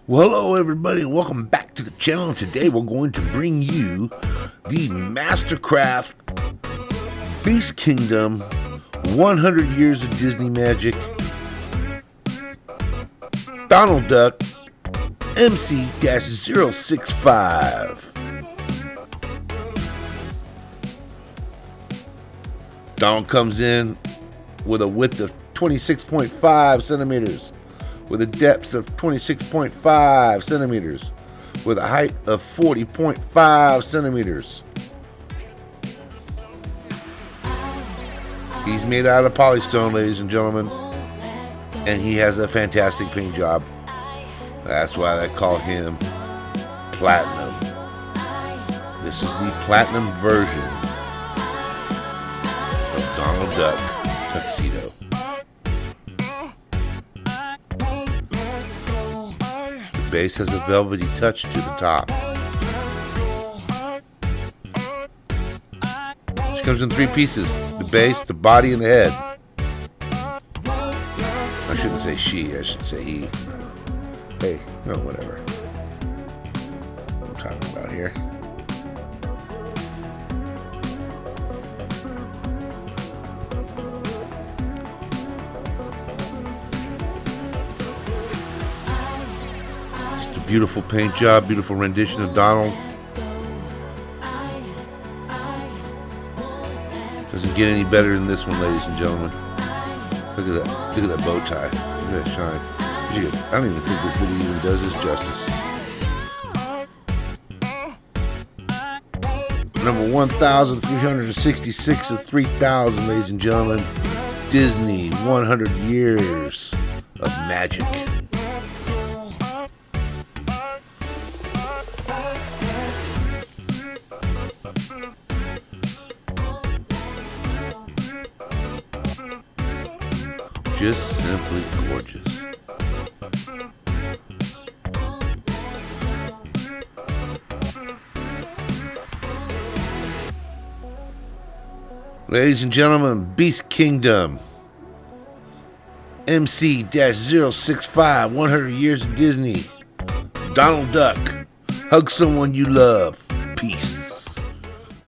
Well, hello everybody, and welcome back to the channel. And today we're going to bring you the Mastercraft Beast Kingdom 100 Years of Disney Magic Donald Duck MC-065. Donald comes in with a width of 26.5 centimeters, with a depth of 26.5 centimeters, with a height of 40.5 centimeters. He's made out of polystone, ladies and gentlemen, and he has a fantastic paint job. That's why they call him Platinum. This is the Platinum version of Donald Duck Tuxedo. The base has a velvety touch to the top. She comes in three pieces: the base, the body, and the head. I shouldn't say she, I should say he. Hey, no, whatever. What I'm talking about here. Just a beautiful paint job, beautiful rendition of Donald. Doesn't get any better than this one, ladies and gentlemen. Look at that. Look at that bow tie. Look at that shine. I don't even think this video even does this justice. Number 1,366 of 3,000, ladies and gentlemen. Disney 100 Years of Magic. Just simply gorgeous. Ladies and gentlemen, Beast Kingdom MC-065 100 Years of Disney Donald Duck. Hug someone you love. Peace.